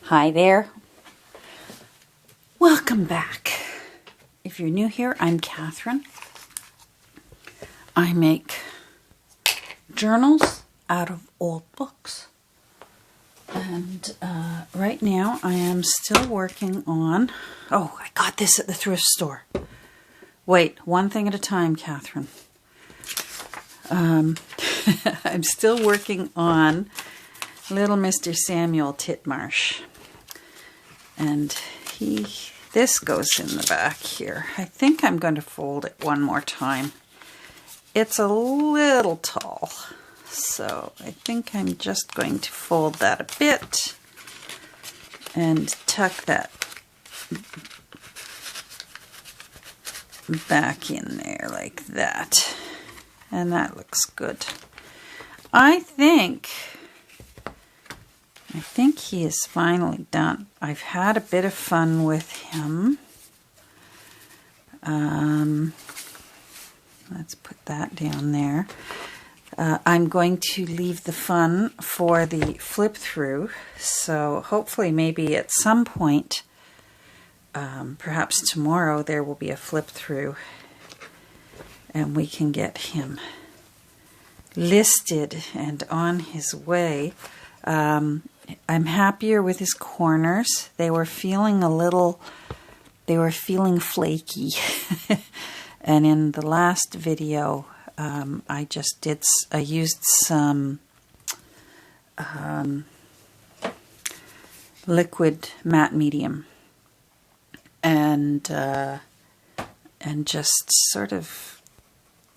Hi there. Welcome back. If you're new here, I'm Catherine. I make journals out of old books. And right now I am still working on... Oh, I got this at the thrift store. Wait, one thing at a time, Catherine. I'm still working on Little Mr. Samuel Titmarsh. And this goes in the back here. I think I'm going to fold it one more time. It's a little tall, so I think I'm just going to fold that a bit and tuck that back in there like that. And that looks good. I think he is finally done. I've had a bit of fun with him. Let's put that down there. I'm going to leave the fun for the flip through. So hopefully maybe at some point, perhaps tomorrow, there will be a flip through and we can get him listed and on his way. I'm happier with his corners. They were feeling flaky. And in the last video, I used some liquid matte medium and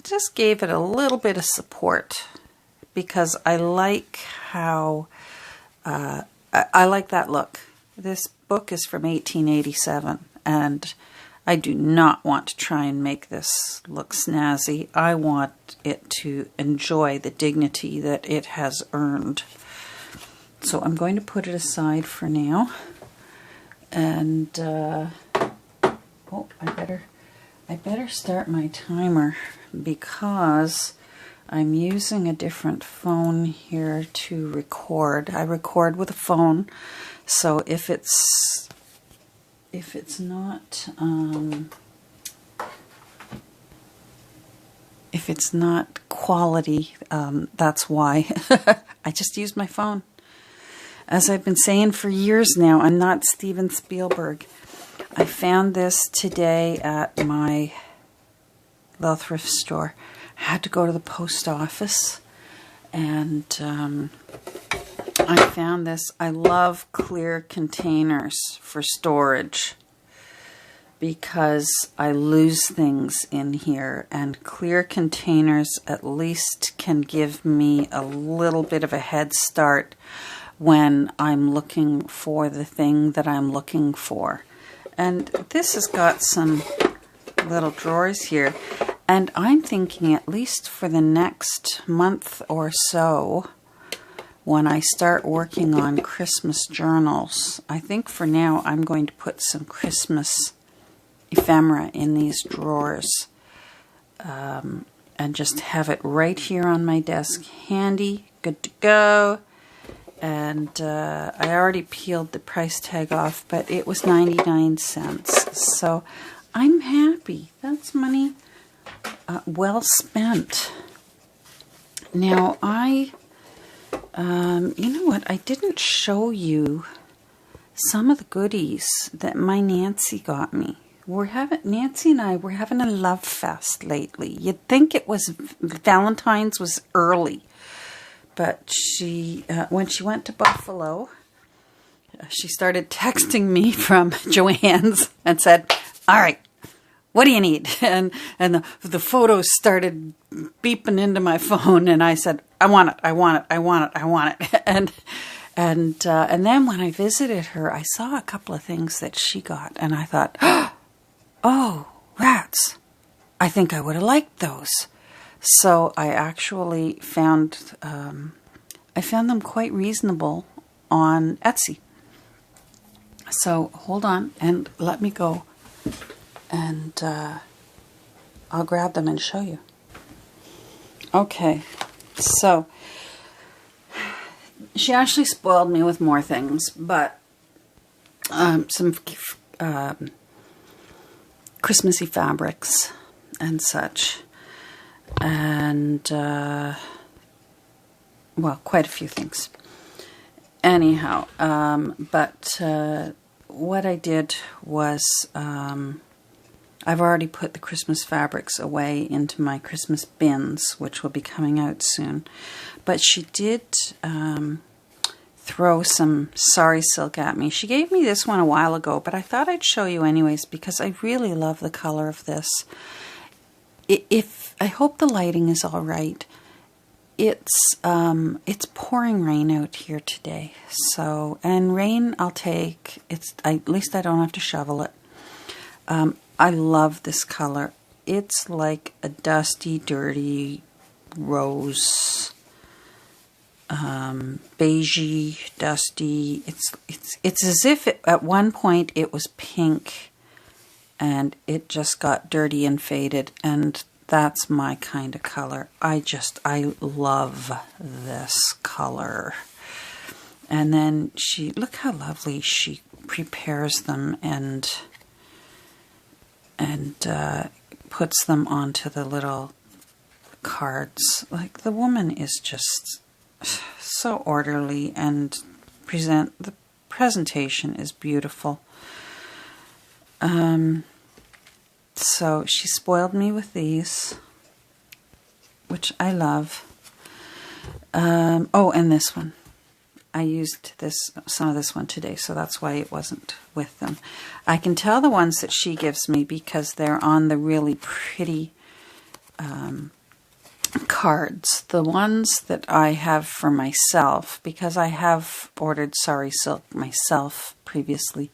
just gave it a little bit of support because I like how I like that look. This book is from 1887 and I do not want to try and make this look snazzy. I want it to enjoy the dignity that it has earned. So I'm going to put it aside for now. And oh, I better start my timer because I'm using a different phone here to record. I record with a phone, so if it's not quality, that's why. I just use my phone. As I've been saying for years now, I'm not Steven Spielberg. I found this today at my little thrift store. I had to go to the post office and I found this. I love clear containers for storage because I lose things in here, and clear containers at least can give me a little bit of a head start when I'm looking for the thing that I'm looking for. And this has got some little drawers here. And I'm thinking at least for the next month or so, when I start working on Christmas journals, I think for now I'm going to put some Christmas ephemera in these drawers and just have it right here on my desk, handy, good to go. And I already peeled the price tag off, but it was 99 cents. So I'm happy. That's money well spent. Now you know what? I didn't show you some of the goodies that my Nancy got me. Nancy and I were having a love fest lately. You'd think it was Valentine's was early, but she when she went to Buffalo, she started texting me from Joann's and said, "All right, what do you need?" And the photos started beeping into my phone, and I said, "I want it, I want it, I want it, I want it." And then when I visited her, I saw a couple of things that she got, and I thought, "Oh, rats! I think I would have liked those." So I actually found them quite reasonable on Etsy. So hold on and let me go. And I'll grab them and show you. Okay, so she actually spoiled me with more things, but some Christmassy fabrics and such. And, well, quite a few things. Anyhow, but what I did was, I've already put the Christmas fabrics away into my Christmas bins, which will be coming out soon. But she did throw some sari silk at me. She gave me this one a while ago, but I thought I'd show you anyways because I really love the color of this. I hope the lighting is all right. It's pouring rain out here today. So, and rain I'll take. At least I don't have to shovel it. I love this color. It's like a dusty, dirty rose, beigey, dusty. It's as if at one point it was pink, and it just got dirty and faded. And that's my kind of color. I love this color. And then look how lovely she prepares them and puts them onto the little cards. Like, the woman is just so orderly, and the presentation is beautiful. So she spoiled me with these, which I love. Oh, and this one. I used some of this one today, so that's why it wasn't with them. I can tell the ones that she gives me because they're on the really pretty cards. The ones that I have for myself, because I have ordered sari silk myself previously,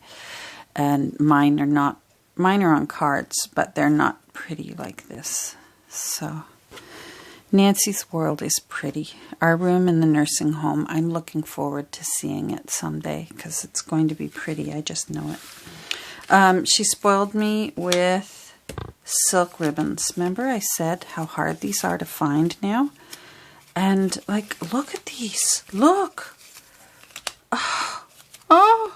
and mine are on cards, but they're not pretty like this. So Nancy's World is pretty. Our room in the nursing home, I'm looking forward to seeing it someday because it's going to be pretty. I just know it. She spoiled me with silk ribbons. Remember I said how hard these are to find now? And, like, look at these. Look. Oh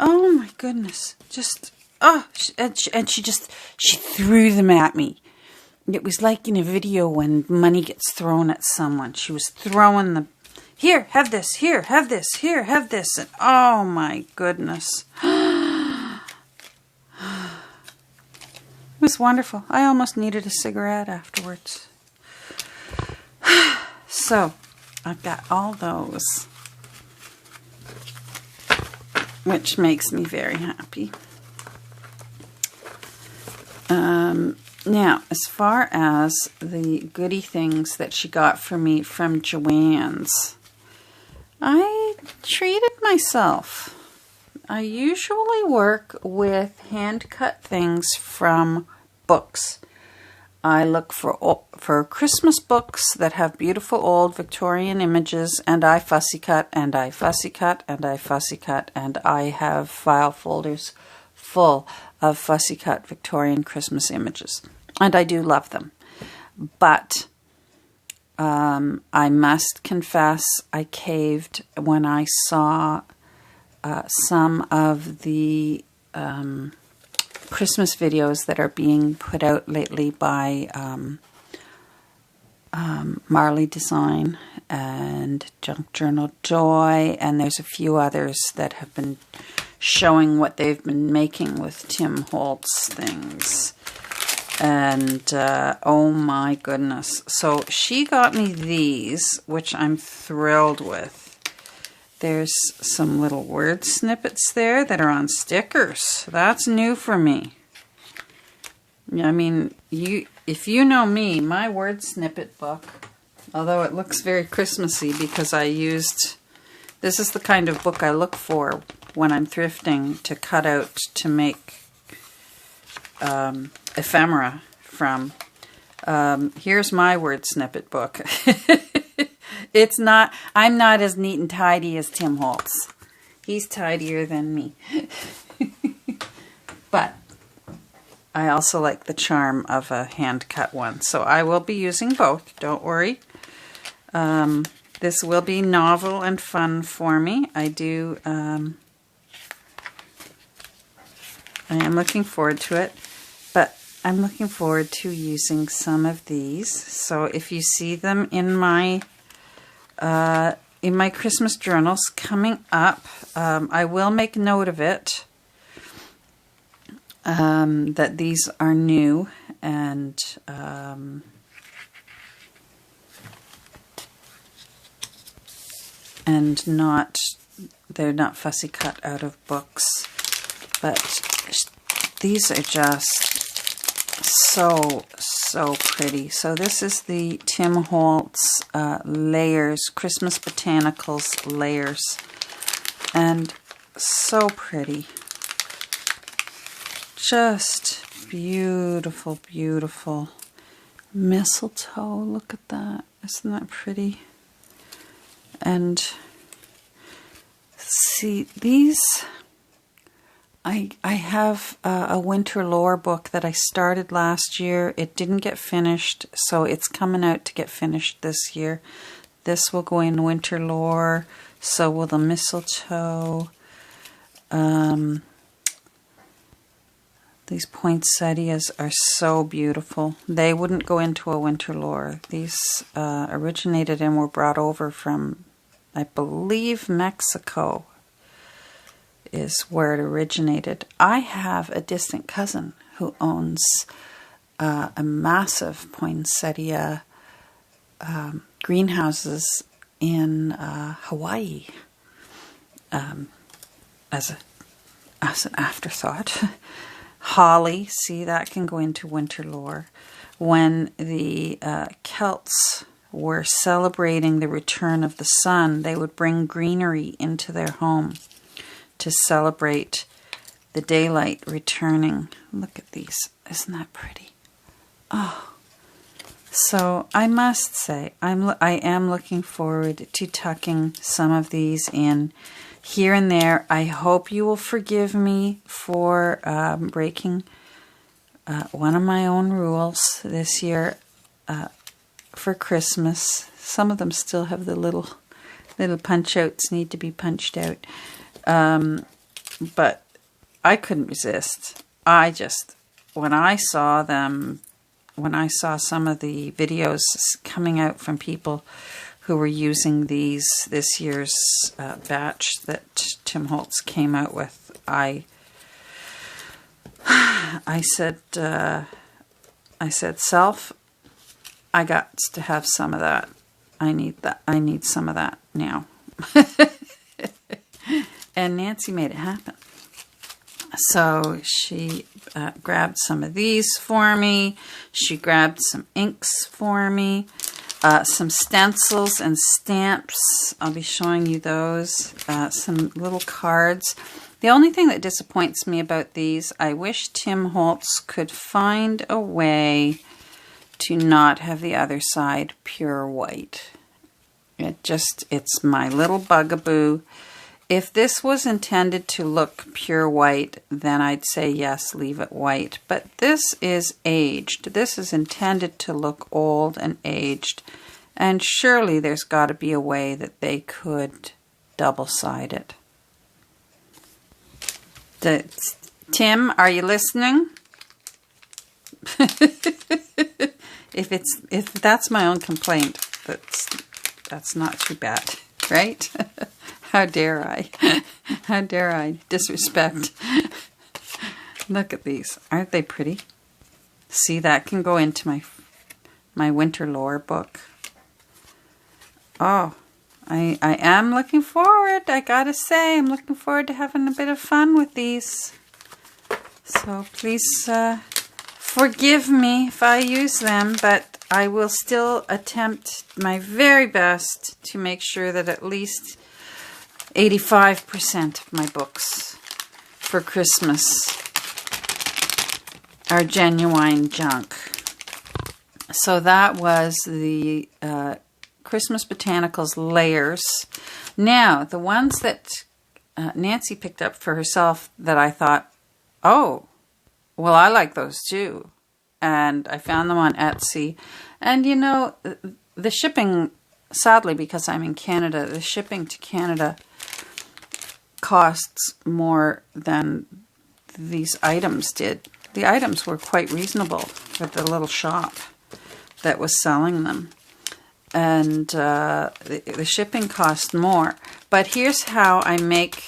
my goodness. Just, and she threw them at me. It was like in a video when money gets thrown at someone. She was throwing them. Here, have this. Here, have this. Here, have this. And oh my goodness. It was wonderful. I almost needed a cigarette afterwards. So, I've got all those, which makes me very happy. Now, as far as the goodie things that she got for me from Joann's, I treated myself. I usually work with hand-cut things from books. I look for Christmas books that have beautiful old Victorian images, and I fussy cut, and I fussy cut, and I fussy cut, and I have file folders full of fussy cut Victorian Christmas images. And I do love them. But I must confess I caved when I saw some of the Christmas videos that are being put out lately by Marley Design and Junk Journal Joy, and there's a few others that have been showing what they've been making with Tim Holtz things. And oh my goodness. So she got me these, which I'm thrilled with. There's some little word snippets there that are on stickers. That's new for me. I mean, if you know me, my word snippet book, although it looks very Christmassy because this is the kind of book I look for when I'm thrifting to cut out to make ephemera from. Here's my word snippet book. I'm not as neat and tidy as Tim Holtz. He's tidier than me. But I also like the charm of a hand-cut one. So I will be using both, don't worry. This will be novel and fun for me. I do I am looking forward to it, but I'm looking forward to using some of these. So if you see them in my Christmas journals coming up, I will make note of it, that these are new and they're not fussy cut out of books, but these are just so pretty. So this is the Tim Holtz layers, Christmas Botanicals layers, and so pretty. Just beautiful, beautiful. Mistletoe, look at that. Isn't that pretty? And see, these, I have a winter lore book that I started last year. It didn't get finished, so it's coming out to get finished this year. This will go in winter lore, so will the mistletoe. These poinsettias are so beautiful. They wouldn't go into a winter lore. These originated and were brought over from, I believe, Mexico is where it originated. I have a distant cousin who owns a massive poinsettia greenhouses in Hawaii. As an afterthought. Holly, see, that can go into winter lore. When the Celts were celebrating the return of the sun, they would bring greenery into their home to celebrate the daylight returning. Look at these. Isn't that pretty? Oh. So I must say, I am looking forward to tucking some of these in here and there. I hope you will forgive me for breaking one of my own rules this year for Christmas. Some of them still have the little punch outs need to be punched out. But I couldn't resist. When I saw some of the videos coming out from people who were using this year's batch that Tim Holtz came out with, I said, self, I got to have some of that. I need that. I need some of that now. And Nancy made it happen. So she grabbed some of these for me. She grabbed some inks for me. Some stencils and stamps. I'll be showing you those. Some little cards. The only thing that disappoints me about these, I wish Tim Holtz could find a way to not have the other side pure white. It's my little bugaboo. If this was intended to look pure white, then I'd say yes, leave it white. But this is aged. This is intended to look old and aged. And surely there's got to be a way that they could double-side it. Tim, are you listening? If that's my own complaint, that's not too bad, right? How dare I? How dare I disrespect? Look at these. Aren't they pretty? See, that can go into my winter lore book. Oh, I am looking forward. I gotta say, I'm looking forward to having a bit of fun with these. So please forgive me if I use them, but I will still attempt my very best to make sure that at least 85% of my books for Christmas are genuine junk. So that was the Christmas Botanicals layers. Now, the ones that Nancy picked up for herself that I thought, oh, well, I like those too. And I found them on Etsy. And you know, the shipping, sadly, because I'm in Canada, the shipping to Canada costs more than these items did. The items were quite reasonable for the little shop that was selling them. And the shipping cost more. But here's how I make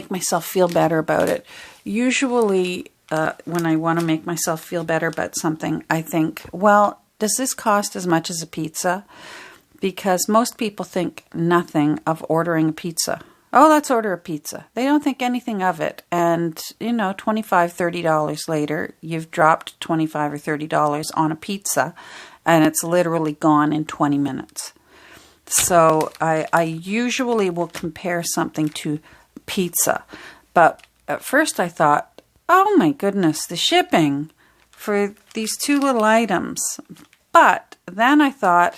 myself feel better about it. Usually, when I want to make myself feel better about something, I think, well, does this cost as much as a pizza? Because most people think nothing of ordering a pizza. Oh, let's order a pizza. They don't think anything of it. And, you know, $25, $30 later, you've dropped $25 or $30 on a pizza, and it's literally gone in 20 minutes. So I usually will compare something to pizza. But at first I thought, oh my goodness, the shipping for these two little items. But then I thought,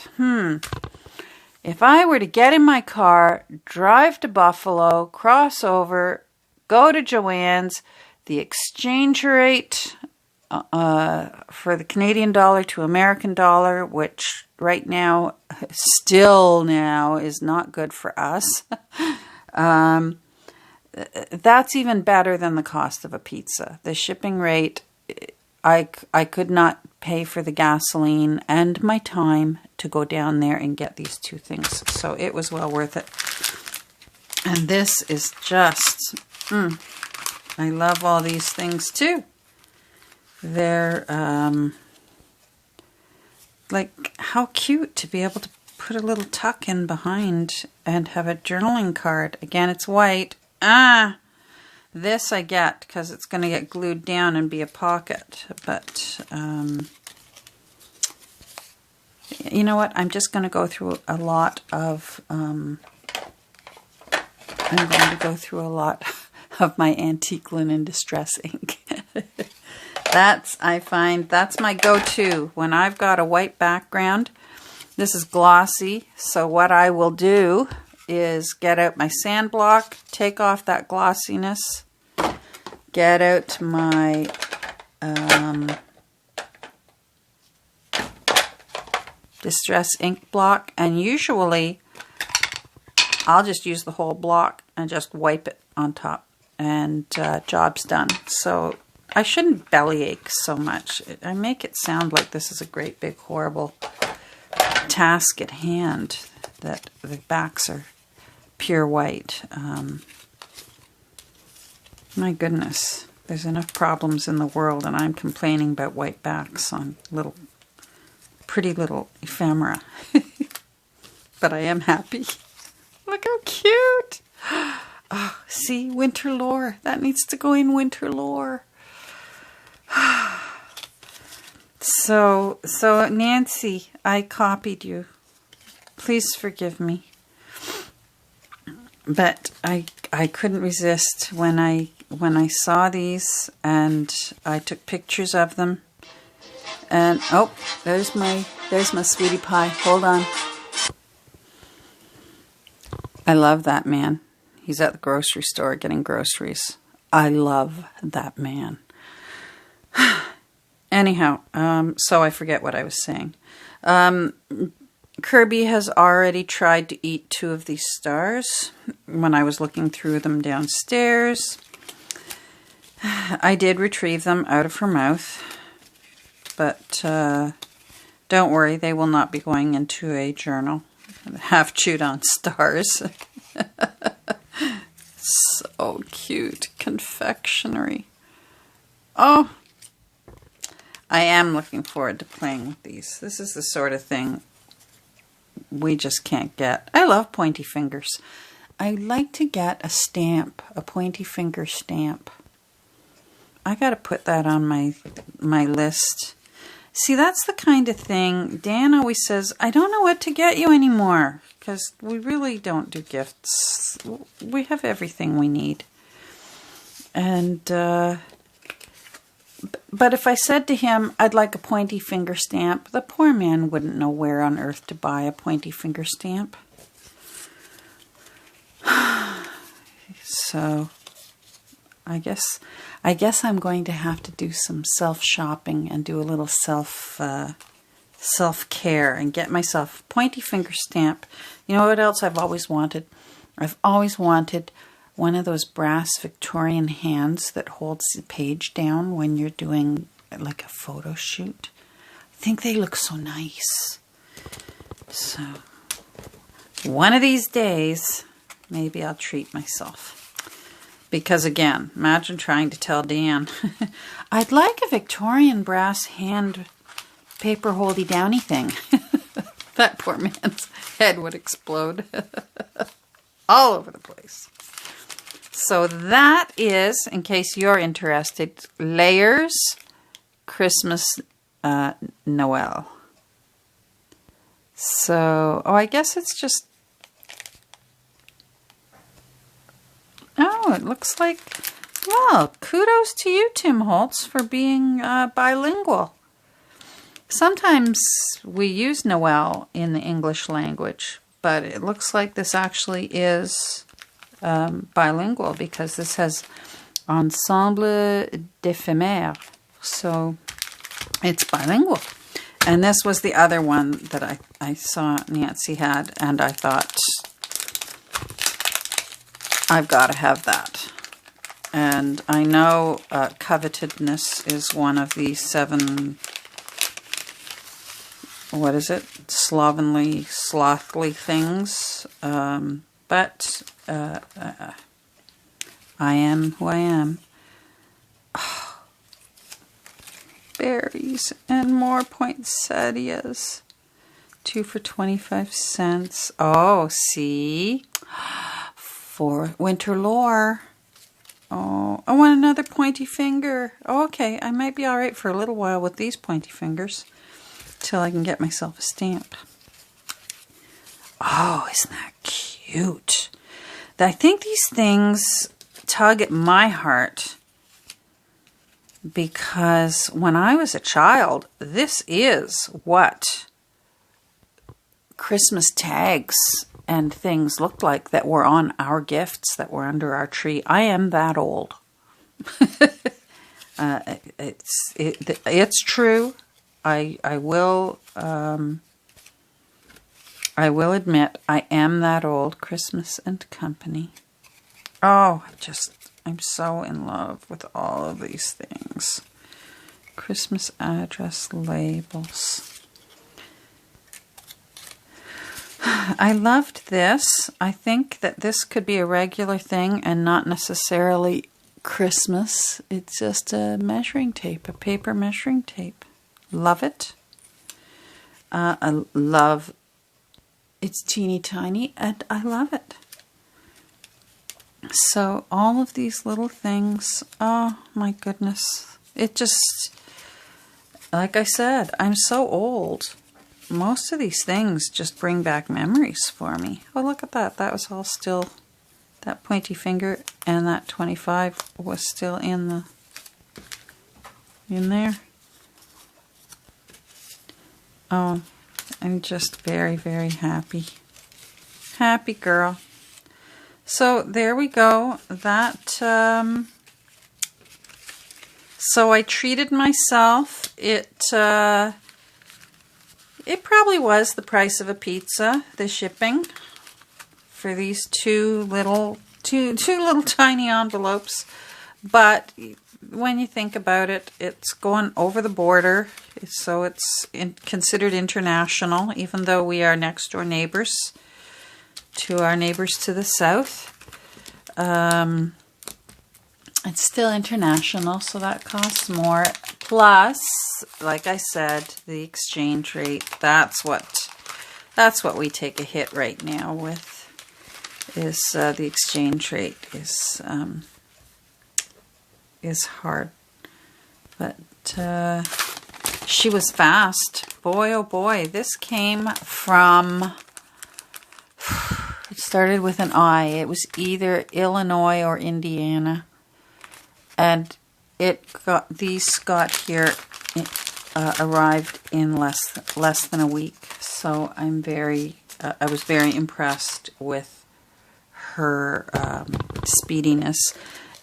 if I were to get in my car, drive to Buffalo, cross over, go to Joann's, the exchange rate for the Canadian dollar to American dollar, which right now, still now, is not good for us. That's even better than the cost of a pizza. The shipping rate, I could not pay for the gasoline and my time to go down there and get these two things. So it was well worth it. And this is just, I love all these things too. They're, like, how cute to be able to put a little tuck in behind and have a journaling card. Again, it's white. This I get because it's going to get glued down and be a pocket. But, you know what? I'm just going to go through a lot of, I'm going to go through a lot of my antique linen distress ink. I find that's my go-to when I've got a white background. This is glossy, so what I will do is get out my sand block, take off that glossiness, get out my distress ink block, and usually I'll just use the whole block and just wipe it on top, and job's done. So I shouldn't bellyache so much. I make it sound like this is a great big horrible task at hand, that the backs are pure white. My goodness, there's enough problems in the world, and I'm complaining about white backs on pretty little ephemera. But I am happy. Look how cute. Oh, see, winter lore. That needs to go in winter lore. So Nancy, I copied you. Please forgive me. But I couldn't resist when I saw these, and I took pictures of them. And oh, there's my sweetie pie. Hold on. I love that man. He's at the grocery store getting groceries. I love that man. Anyhow, so I forget what I was saying. Kirby has already tried to eat 2 of these stars when I was looking through them downstairs. I did retrieve them out of her mouth, but don't worry, they will not be going into a journal. Half chewed on stars. So cute. Confectionery. Oh, I am looking forward to playing with these. This is the sort of thing we just can't get. I love pointy fingers. I'd like to get a stamp, a pointy finger stamp. I got to put that on my list. See, that's the kind of thing Dan always says, I don't know what to get you anymore, because we really don't do gifts. We have everything we need. And but if I said to him, I'd like a pointy finger stamp, the poor man wouldn't know where on earth to buy a pointy finger stamp. So I guess I'm going to have to do some self-shopping and do a little self-care and get myself a pointy finger stamp. You know what else I've always wanted? I've always wanted one of those brass Victorian hands that holds the page down when you're doing like a photo shoot. I think they look so nice. So one of these days, maybe I'll treat myself. Because again, imagine trying to tell Dan, I'd like a Victorian brass hand paper holdy downy thing. That poor man's head would explode all over the place. So that is, in case you're interested, Layers Christmas Noel. So, I guess it's just, it looks like, well, kudos to you, Tim Holtz, for being bilingual. Sometimes we use Noel in the English language, but it looks like this actually is bilingual because this has ensemble d'éphémères, so it's bilingual. And this was the other one that I saw Nancy had, and I thought, I've got to have that. And I know covetedness is one of the 7, what is it, slothly things. But I am who I am. Oh, berries and more poinsettias. 2 for 25 cents. Oh, see? For winter lore. Oh, I want another pointy finger. Oh, okay, I might be all right for a little while with these pointy fingers till I can get myself a stamp. Oh, isn't that cute? I think these things tug at my heart because when I was a child, this is what Christmas tags and things looked like that were on our gifts that were under our tree. I am that old. It's true. I will admit I am that old. Christmas and Company. Oh, I'm so in love with all of these things. Christmas address labels. I loved this. I think that this could be a regular thing and not necessarily Christmas. It's just a measuring tape, a paper measuring tape. Love it. I love it's teeny tiny and I love it. So all of these little things, oh my goodness. It just, like I said, I'm so old. Most of these things just bring back memories for me. Oh, look at that. That was all still, that pointy finger and that 25 was still in there. Oh, I'm just very, very happy. Happy girl. So there we go. That, so I treated myself. It probably was the price of a pizza, the shipping, for these two little tiny envelopes. But when you think about it, it's going over the border, so it's considered international, even though we are next door neighbors to our neighbors to the south. It's still international, so that costs more. Plus, like I said, the exchange rate, that's what we take a hit right now with, is the exchange rate is hard. But she was fast. Boy, oh boy, this came from, it started with an I. It was either Illinois or Indiana. And these got here, arrived in less than a week. So I'm I was very impressed with her speediness.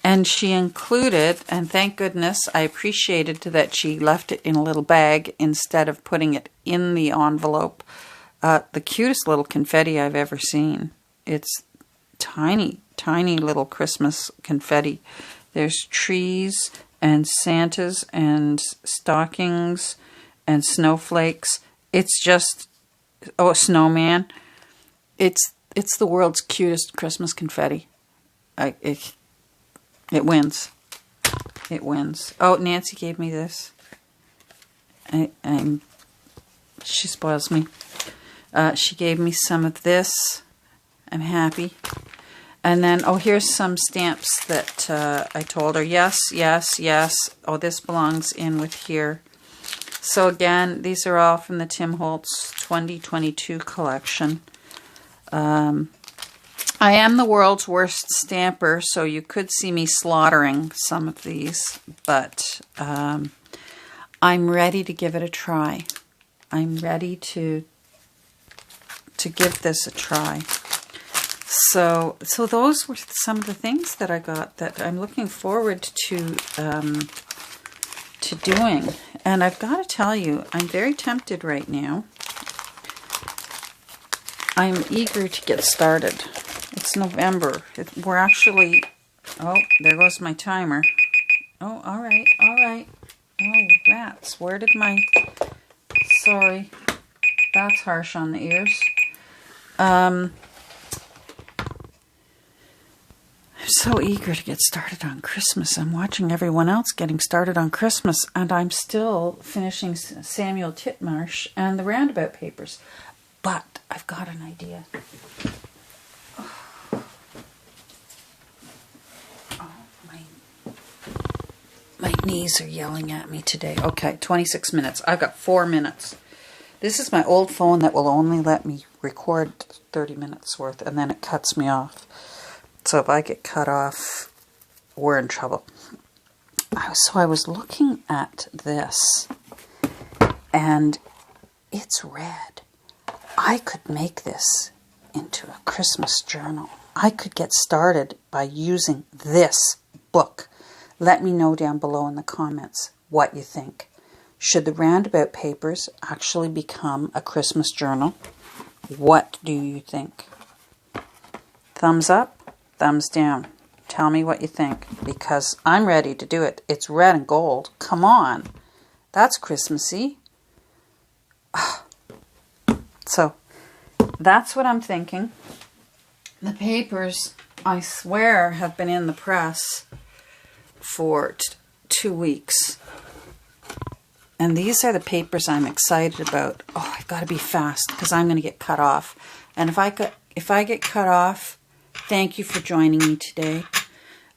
And she included, and thank goodness, I appreciated that she left it in a little bag instead of putting it in the envelope. The cutest little confetti I've ever seen. It's tiny, tiny little Christmas confetti. There's trees and Santas and stockings and snowflakes. It's just, oh, a snowman. It's the world's cutest Christmas confetti. It wins. It wins. Oh, Nancy gave me this. She spoils me. She gave me some of this. I'm happy. And then, oh, here's some stamps that I told her, yes, yes, yes. Oh, this belongs in with here. So again, these are all from the Tim Holtz 2022 collection. I am the world's worst stamper, so you could see me slaughtering some of these, but I'm ready to give it a try. I'm ready to give this a try. So those were some of the things that I got that I'm looking forward to doing. And I've got to tell you, I'm very tempted right now. I'm eager to get started. It's November. We're actually, oh, there goes my timer. Oh, all right, all right. Oh, rats, where did my, sorry, that's harsh on the ears. I'm so eager to get started on Christmas. I'm watching everyone else getting started on Christmas, and I'm still finishing Samuel Titmarsh and the Roundabout Papers. But I've got an idea. My knees are yelling at me today. Okay, 26 minutes. I've got 4 minutes. This is my old phone that will only let me record 30 minutes worth, and then it cuts me off. So if I get cut off, we're in trouble. So I was looking at this, and it's red. I could make this into a Christmas journal. I could get started by using this book. Let me know down below in the comments what you think. Should the Roundabout Papers actually become a Christmas journal? What do you think? Thumbs up, thumbs down. Tell me what you think, because I'm ready to do it. It's red and gold. Come on. That's Christmassy. So, that's what I'm thinking. The papers, I swear, have been in the press for 2 weeks. And these are the papers I'm excited about. Oh, I've got to be fast because I'm going to get cut off. And if I get cut off, thank you for joining me today.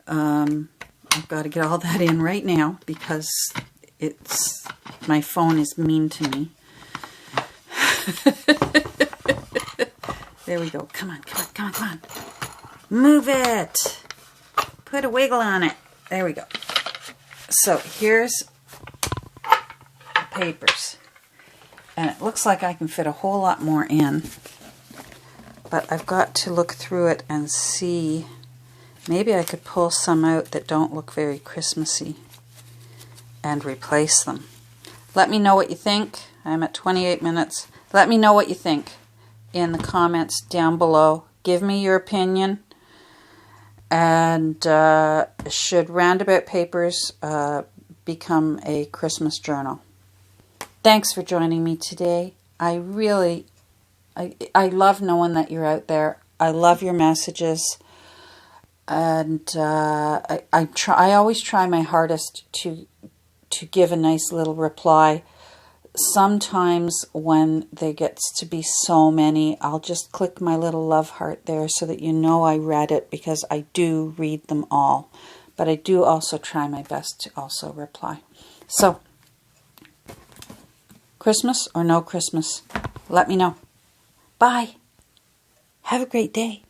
I've got to get all that in right now because my phone is mean to me. There we go. Come on, come on, come on, come on. Move it. Put a wiggle on it. There we go. So here's the papers. And it looks like I can fit a whole lot more in. But I've got to look through it and see. Maybe I could pull some out that don't look very Christmassy and replace them. Let me know what you think. I'm at 28 minutes. Let me know what you think in the comments down below. Give me your opinion. And should Roundabout Papers become a Christmas journal? Thanks for joining me today. I love knowing that you're out there. I love your messages. And I always try my hardest to give a nice little reply. Sometimes when there gets to be so many, I'll just click my little love heart there so that you know I read it, because I do read them all. But I do also try my best to also reply. So, Christmas or no Christmas? Let me know. Bye. Have a great day.